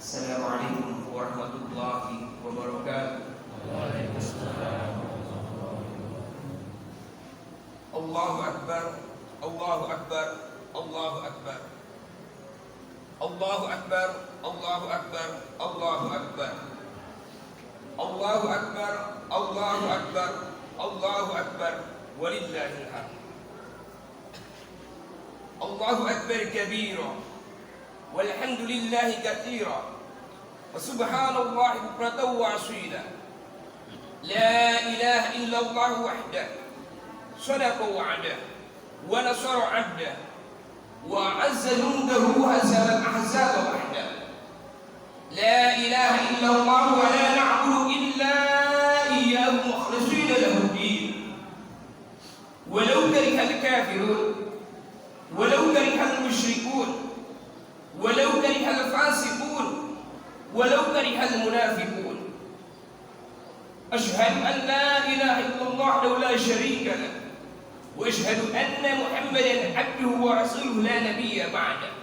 Assalamualaikum warahmatullahi wabarakatuh. Allahu Akbar, Allahu Akbar, Allahu Akbar. Allahu Akbar, Allahu Akbar, Allahu Akbar. Allahu Akbar, Allahu Akbar, Allahu Akbar, walillahil hamd. Allahu Akbar kabira, walhamdulillahi katsira, wa subhanallahi bukratan wa asila. La ilaha illallah wahdah, sadaqa wa'dah, wa nasara 'abdah, wa 'azza jundahu wa hazama al-ahzaba wahdah. La ilaha illallah wa la na'budu illa iyyahu mukhlishina lahu ad-din. Walau kariha al-kafirun, walau kariha al-musyrikun, walau kariha al-fasiqun, walau kariha al-munafiqun. Ashhadu an la ilaha illallah wahdahu la syarika lah, wa ashhadu anna Muhammadan abduhu wa rasuluhu la nabiyya ba'dah.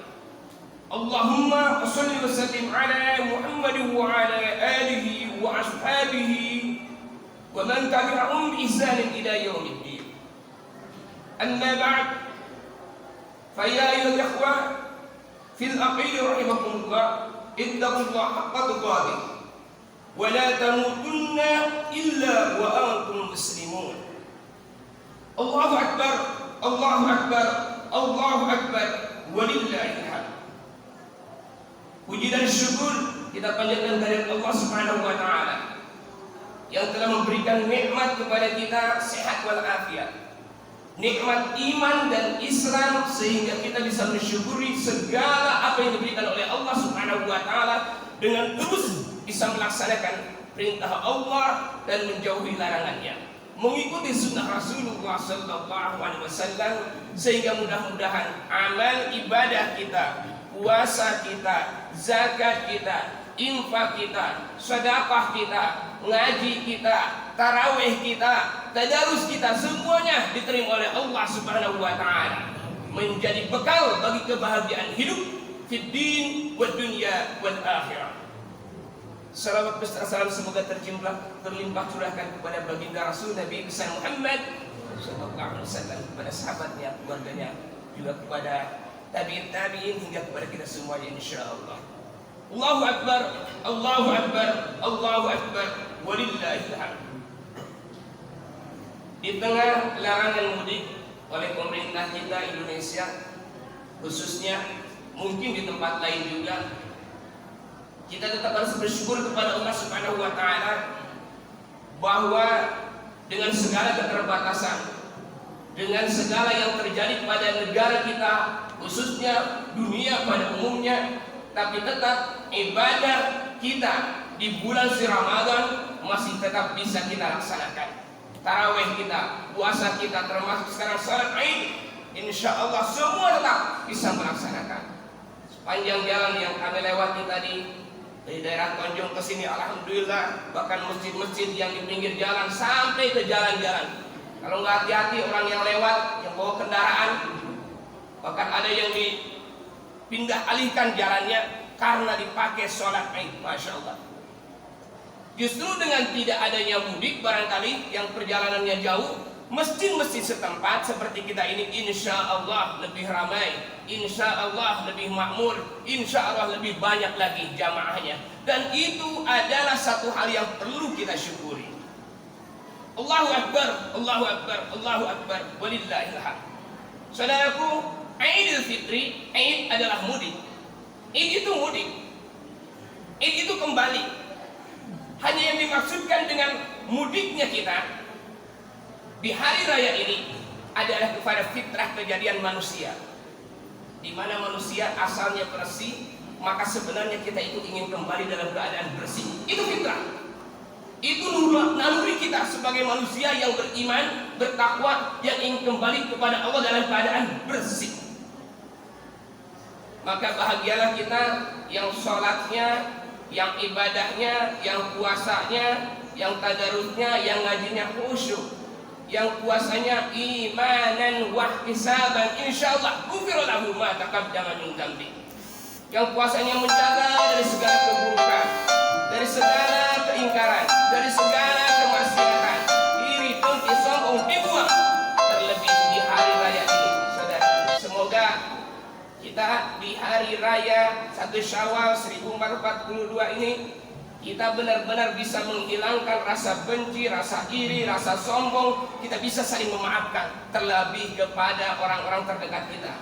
Allahumma shalli wa sallim ala Muhammad wa ala alihi wa ashabihi wa man tabi'ahum bi ihsan ila yaumiddin. Amma ba'd, fa ya ayyuhal ikhwah fil aqid rahimakumullah, ittaqullaha haqqa tuqatih wa la tamutunna illa wa antum muslimun. Allahu akbar, Allahu akbar, Allahu akbar, walillahil hamd. Puji dan syukur kita panjatkan kehadirat Allah Subhanahu wa taala yang telah memberikan nikmat kepada kita sehat wal afiat, nikmat iman dan Islam, sehingga kita bisa mensyukuri segala apa yang diberikan oleh Allah Subhanahu wa taala dengan terus bisa melaksanakan perintah Allah dan menjauhi larangannya, mengikuti sunnah Rasulullah sallallahu alaihi wasallam, sehingga mudah-mudahan amal ibadah kita, puasa kita, zakat kita, infak kita, sedekah kita, ngaji kita, tarawih kita, tadarus kita, semuanya diterima oleh Allah Subhanahu wa taala, menjadi bekal bagi kebahagiaan hidup fid din wad dunya wal akhirah. Salawat beserta salam semoga terlimpah curahkan kepada baginda Rasul Nabi besar Muhammad sallallahu alaihi wasallam, kepada sahabatnya, keluarganya, juga kepada tabi'in hingga kepada kita semuanya insyaallah. Allahu akbar, Allahu akbar, Allahu akbar, walillahil hamd. Di tengah larangan mudik oleh pemerintah kita Indonesia, khususnya mungkin di tempat lain juga, kita tetap harus bersyukur kepada Allah Subhanahu wa taala bahwa dengan segala keterbatasan, dengan segala yang terjadi pada negara kita, khususnya dunia pada umumnya, tapi tetap ibadah kita di bulan suci Ramadan masih tetap bisa kita laksanakan. Tarawih kita, puasa kita, termasuk sekarang salat Id, insya Allah semua tetap bisa melaksanakan. Sepanjang jalan yang kami lewati tadi, dari daerah Tanjung ke sini, alhamdulillah, bahkan masjid-masjid yang di pinggir jalan sampai ke jalan-jalan, kalau nggak hati-hati orang yang lewat, yang bawa kendaraan, bahkan ada yang dipindah alihkan jalannya karena dipakai sholat Id, masya Allah. Justru dengan tidak adanya mudik barangkali yang perjalanannya jauh, masjid-masjid setempat seperti kita ini insya Allah lebih ramai, insya Allah lebih makmur, insya Allah lebih banyak lagi jamaahnya, dan itu adalah satu hal yang perlu kita syukuri. Allahu akbar, Allahu akbar, Allahu akbar, walillahil hamd. Saudaraku, Idul Fitri, Id adalah mudik. Id itu mudik, Id itu kembali. Hanya yang dimaksudkan dengan mudiknya kita di hari raya ini adalah kepada fitrah kejadian manusia, di mana manusia asalnya bersih, maka sebenarnya kita itu ingin kembali dalam keadaan bersih. Itu fitrah. Itu naluri kita sebagai manusia yang beriman, bertakwa, yang ingin kembali kepada Allah dalam keadaan bersih. Maka bahagialah kita yang sholatnya, yang ibadahnya, yang puasanya, yang tadarusnya, yang ngajinya khusyuk, yang puasanya imanan wahtisaban, insyaallah ghufira lahu ma taqaddama min dzambi. Yang puasanya menjaga dari segala di hari raya 1 Syawal 1442 ini kita benar-benar bisa menghilangkan rasa benci, rasa iri, rasa sombong. Kita bisa saling memaafkan, terlebih kepada orang-orang terdekat kita,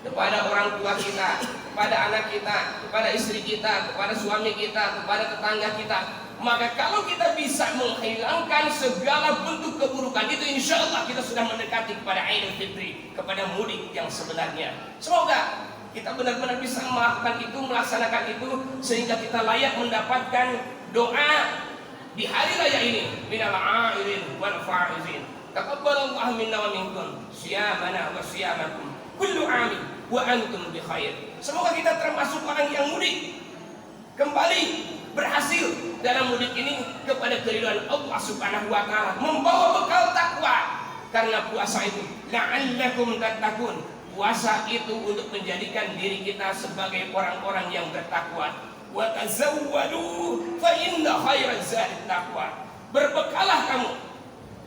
kepada orang tua kita, kepada anak kita, kepada istri kita, kepada suami kita, kepada tetangga kita. Maka kalau kita bisa menghilangkan segala bentuk keburukan itu, insya Allah kita sudah mendekati kepada Idul Fitri, kepada mudik yang sebenarnya. Semoga kita benar-benar bisa melakukan itu, melaksanakan itu, sehingga kita layak mendapatkan doa di hari raya ini. Minal a'irin wal fa'izin, taqabbalallahu minna wa minkum siyamana wa siyamakum kullu amin wa antum bi khair. Semoga kita termasuk orang yang mudik, kembali berhasil dalam mudik ini kepada keridhaan Allah Subhanahu wa taala, membawa bekal takwa. Karena puasa itu la'allakum tattaqun. Puasa itu untuk menjadikan diri kita sebagai orang-orang yang bertakwa. Wa tazawwadu fa inna khairaz zadi taqwa. Berbekalah kamu,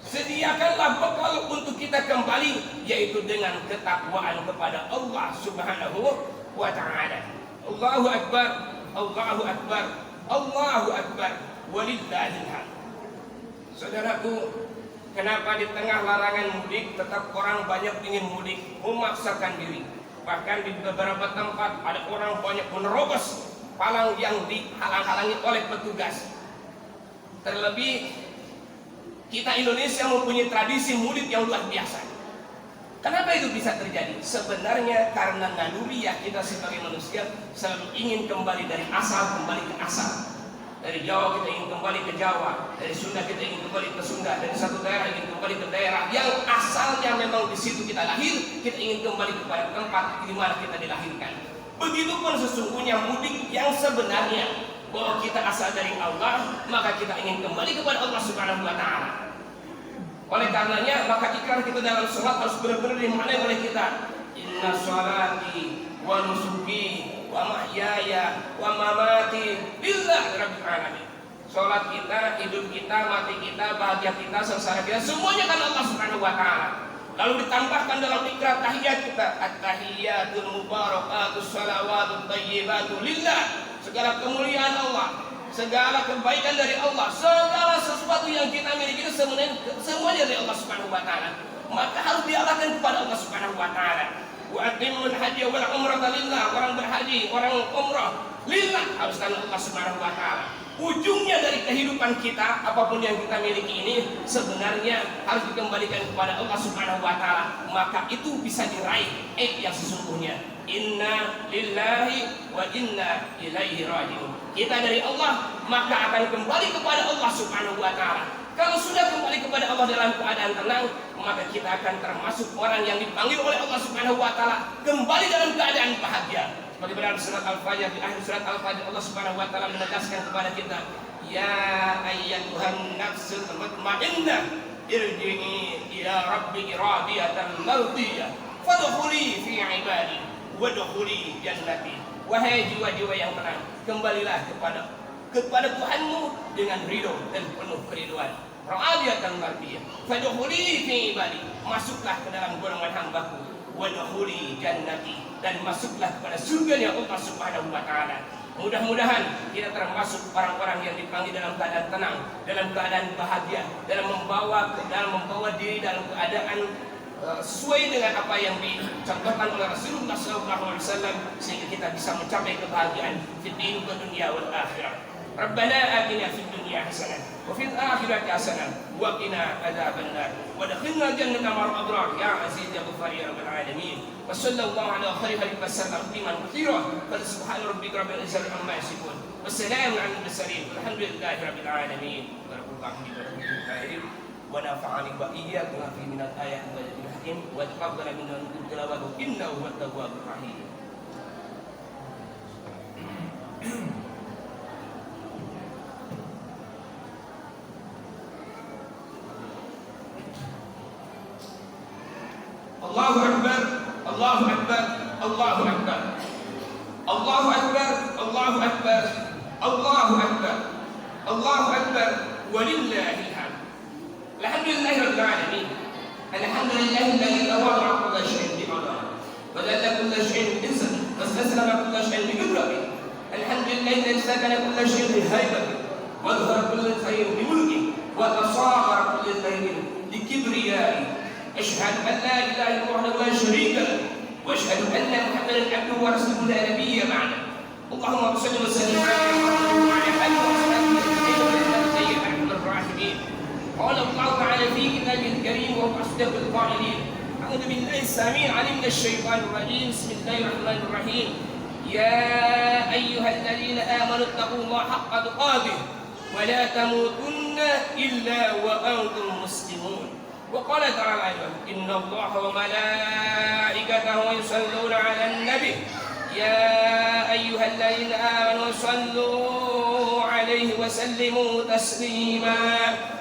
sediakanlah bekal untuk kita kembali, yaitu dengan ketakwaan kepada Allah Subhanahu wa taala. Allahu akbar, Allahu akbar, Allahu akbar, walillahil hamd. Saudaraku, kenapa di tengah larangan mudik tetap orang banyak ingin mudik, memaksakan diri. Bahkan di beberapa tempat ada orang banyak menerobos palang yang dihalang-halangi oleh petugas. Terlebih kita Indonesia mempunyai tradisi mudik yang luar biasa. Kenapa itu bisa terjadi? Sebenarnya karena naluriah kita sebagai manusia selalu ingin kembali dari asal, kembali ke asal. Dari Jawa kita ingin kembali ke Jawa, dari Sunda kita ingin kembali ke Sunda, dari satu daerah ingin kembali ke daerah yang asalnya memang di situ kita lahir, kita ingin kembali kepada tempat di mana kita dilahirkan. Begitupun sesungguhnya mudik yang sebenarnya, bahwa kita asal dari Allah, maka kita ingin kembali kepada Allah Subhanahu wa taala. Oleh karenanya, maka ikrar kita dalam sholat harus benar-benar dimaknai oleh kita. Inna sholati wa nusuki wa mahyaya wa mamati lillahi rabbil alamin. Sholat kita, hidup kita, mati kita, bahagia kita, sengsara kita, semuanya kan Allah Subhanahu wa taala. Lalu ditambahkan dalam ikrar tahiyat kita, at-tahiyatul mubarakatus shalawatut thayyibatu lillah. Segala kemuliaan Allah, segala kebaikan dari Allah, segala sesuatu yang kita miliki itu semuanya dari Allah Subhanahu wa taala. Maka harus diarahkan kepada Allah Subhanahu wa taala. Wa atimul haji wal umrata lillah. Orang berhaji, orang umrah lillah, harus karena Allah Subhanahu wa taala. Ujungnya dari kehidupan kita, apapun yang kita miliki ini sebenarnya harus dikembalikan kepada Allah Subhanahu wa taala. Maka itu bisa diraih yang sesungguhnya. Inna lillahi wa inna ilaihi raji'un. Kita dari Allah, maka akan kembali kepada Allah Subhanahu wa taala. Kalau sudah kembali kepada Allah dalam keadaan tenang, maka kita akan termasuk orang yang dipanggil oleh Allah Subhanahu wa taala kembali dalam keadaan bahagia. Seperti dalam surat Al-Fajr, di akhir surat Al-Fajr, Allah Subhanahu wa taala menegaskan kepada kita, ya ayyatuhan nafsul mutmainnah, irji'i ila rabbiki radiyatan mardiyah, fadkhuli fi ibadi wadkhuli jannati. Wahai jiwa-jiwa yang tenang, kembalilah kepada Tuhanmu dengan ridho dan penuh keriduan. Radiyatan mardiyah, fadkhuli fi ibadi, masuklah ke dalam golongan hamba-Ku, wadkhuli jannati, dan masuklah kepada surga Allah Subhanahu wa taala. Mudah-mudahan kita termasuk orang-orang yang dipanggil dalam keadaan tenang, dalam keadaan bahagia, dalam membawa diri dalam keadaan sesuai dengan apa yang dicontohkan oleh Rasulullah SAW, sehingga kita bisa mencapai kebahagiaan di dunia wal akhirah. Rabbana atina fid dunya hasanah wa fil akhirati hasanah wa qina adzabannar wa adkhilna jannata ma'al abrar ya aziz ya ghafar ya rabbal alamin. Wa sallallahu ala khairi khalqi wasallam biman katsira wa subhana rabbika rabbil izzati amma yasifun wa salamun alal mursalin walhamdulillahi rabbil alamin. Barakallahu fi khairin wa nafa'ani wa iyyakum fi min al-ayati wal hakim wa taqabbal minna tilawatahu innahu huwat tawwabur rahim. Allahu akbar, Allahu akbar, Allahu akbar, Allahu akbar, Allahu akbar, Allahu akbar, Allahu akbar, walillahil hamd. Alhamdulillahirabbil alamin. Alhamdulillahilladzi tawalla 'ala kulli syai'in biqadar wa jalla kulli syai'in bi واستسلم كل شيء بقدرته. الحمد لله الذي سكن كل شيء بهيبته واظهر كل خير بملكه وتصاغر كل خير بكبريائه. اشهد ان لا اله الا الله وحده لا شريك له واشهد ان محمدا عبده ورسوله لا نبي بعده. اللهم صل وسلم على محمد وعلى اله وصحبه اجمعين يا ارحم الراحمين. قال الله تعالى في كتابه الكريم وهو اصدق القائلين: أعوذ بالله السميع العليم من الشيطان الرجيم. بسم الله الرحمن الرحيم. يا أيها الذين آمنوا اتقوا الله حق تقاته ولا تموتن إلا وأنتم مسلمون. وقال تعالى أيضا: إن الله وملائكته يصلون على النبي يا أيها الذين آمنوا صلوا عليه وسلموا تسليما.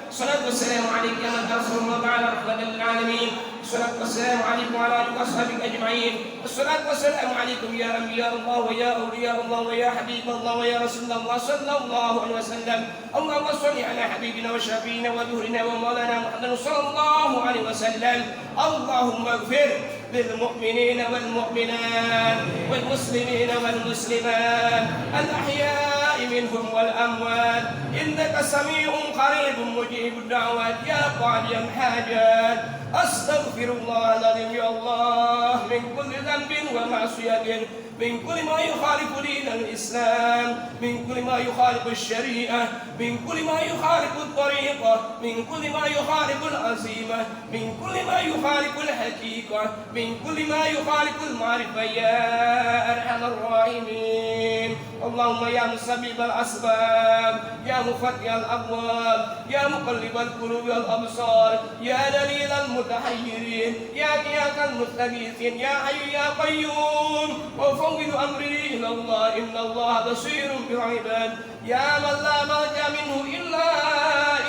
الصلاة والسلام عليك يا من رسول الله تعالى رحمة للعالمين. الصلاة والسلام عليكم وعلى آلك وأصحابك أجمعين. الصلاة والسلام عليكم يا أنبياء الله ويا أولياء الله ويا حبيب الله ويا رسول الله صلى الله عليه وسلم. اللهم صل على حبيبنا وشفينا وظهرنا ومولانا محمد صلى الله عليه وسلم. اللهم اغفر للمؤمنين والمؤمنات والمسلمين والمسلمات الأحياء منهم والأموات إنك سميع قريب مجيب الدعوات يا قاضي الحاجات. أستغفر الله العظيم يا الله من كل ذنب ومعصية، من كل ما يخالف دين الإسلام، من كل ما يخالف الشريعة، من كل ما يخالف الطريقة، من كل ما يخالف العزيمة، من كل ما يخالف الحقيقة، من كل ما يخالف المعرفة يا أرحم الراحمين. اللهم يا مسبب الأسباب يا مفتح الأبواب يا مقلب القلوب والأبصار يا دليل المتحيرين يا غياث المستغيثين يا حي يا قيوم وفوض أمري إلى الله إن الله بصير بالعباد. يا من لا ملجأ منه إلا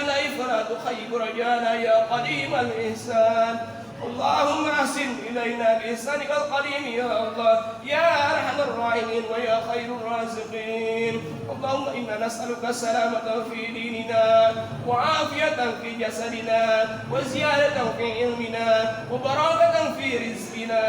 إليه فلا تخيب رجانا يا قديم الإحسان. اللهم أحسن إلينا بإحسانك القديم يا الله يا أرحم الراحمين ويا خير الرازقين. اللهم إنا نسألك السلامة في ديننا وعافية في جسدنا وزيادة في علمنا وبركة في رزقنا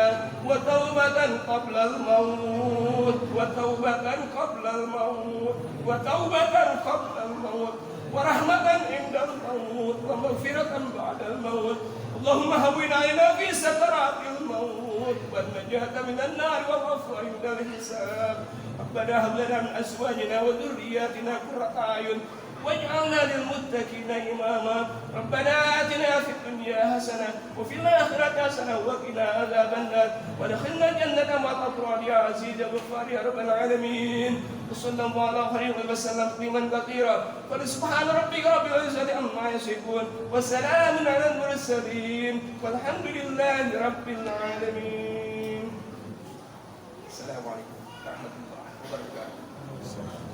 وتوبة قبل الموت وتوبة قبل الموت وتوبة قبل الموت ورحمة عند الموت ومغفرة بعد الموت. اللهم هون علينا في سكرات الموت والنجاة من النار والغفر عند الحساب. ربنا هب لنا من أزواجنا وذرياتنا قرة أعين واجعلنا للمتقين إماما. ربنا آتنا في الدنيا حسنة وفي الآخرة حسنة وقنا عذاب النار وادخلنا الجنة مع الأبرار يا عزيز يا غفار يا رب العالمين. وصلى الله على خير وسلم تسليما كثيرا. فسبحان ربك رب العزة عما يصفون وسلام على المرسلين والحمد لله رب العالمين. السلام عليكم ورحمة الله وبركاته.